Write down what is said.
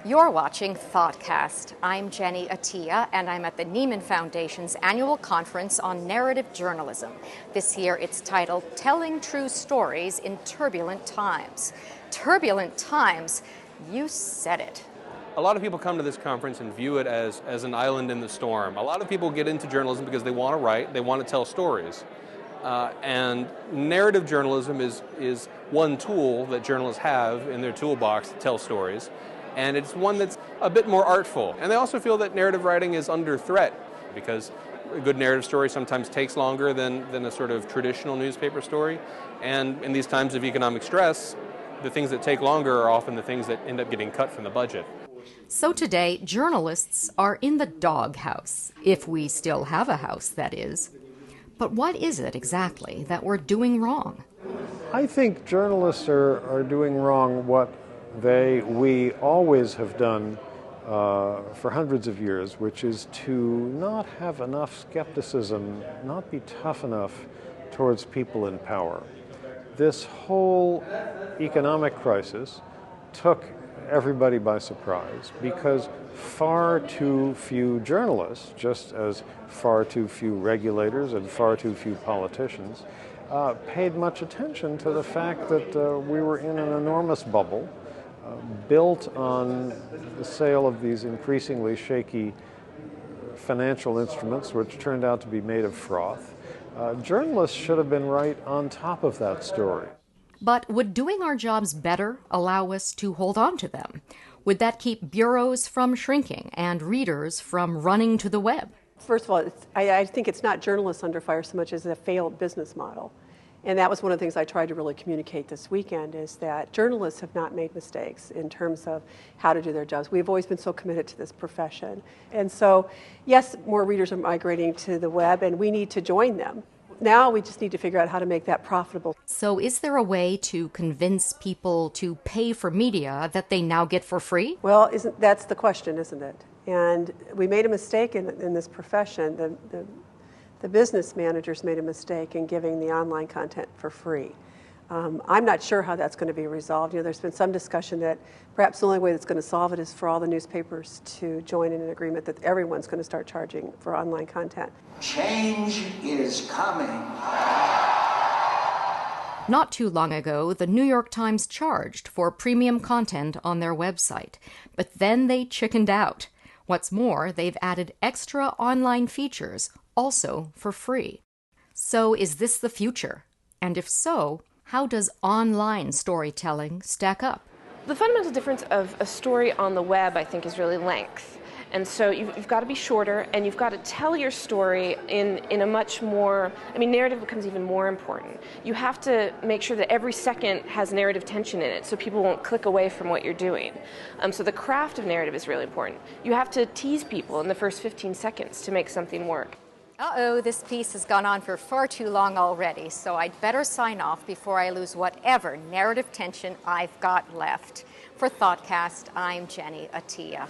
You're watching ThoughtCast. I'm Jenny Attia, and I'm at the Nieman Foundation's annual conference on narrative journalism. This year it's titled Telling True Stories in Turbulent Times. Turbulent times, you said it. A lot of people come to this conference and view it as an island in the storm. A lot of people get into journalism because they want to write, they want to tell stories. And narrative journalism is one tool that journalists have in their toolbox to tell stories. And it's one that's a bit more artful. And they also feel that narrative writing is under threat because a good narrative story sometimes takes longer than a sort of traditional newspaper story. And in these times of economic stress, the things that take longer are often the things that end up getting cut from the budget. So today, journalists are in the doghouse, if we still have a house, that is. But what is it exactly that we're doing wrong? I think journalists are doing wrong what we always have done for hundreds of years, which is to not have enough skepticism, not be tough enough towards people in power. This whole economic crisis took everybody by surprise because far too few journalists, just as far too few regulators and far too few politicians, paid much attention to the fact that we were in an enormous bubble built on the sale of these increasingly shaky financial instruments, which turned out to be made of froth. Journalists should have been right on top of that story. But would doing our jobs better allow us to hold on to them? Would that keep bureaus from shrinking and readers from running to the web? First of all, I think it's not journalists under fire so much as a failed business model. And that was one of the things I tried to really communicate this weekend, is that journalists have not made mistakes in terms of how to do their jobs. We've always been so committed to this profession. And so, yes, more readers are migrating to the web, and we need to join them. Now we just need to figure out how to make that profitable. So is there a way to convince people to pay for media that they now get for free? Well, that's the question, isn't it? And we made a mistake in this profession. The business managers made a mistake in giving the online content for free. I'm not sure how that's going to be resolved. There's been some discussion that perhaps the only way that's going to solve it is for all the newspapers to join in an agreement that everyone's going to start charging for online content. Change is coming. Not too long ago, the New York Times charged for premium content on their website, but then they chickened out. What's more, they've added extra online features, also for free. So is this the future? And if so, how does online storytelling stack up? The fundamental difference of a story on the web, I think, is really length. And so you've got to be shorter, and you've got to tell your story in a much more, narrative becomes even more important. You have to make sure that every second has narrative tension in it so people won't click away from what you're doing. So the craft of narrative is really important. You have to tease people in the first 15 seconds to make something work. Uh-oh, this piece has gone on for far too long already, so I'd better sign off before I lose whatever narrative tension I've got left. For ThoughtCast, I'm Jenny Attia.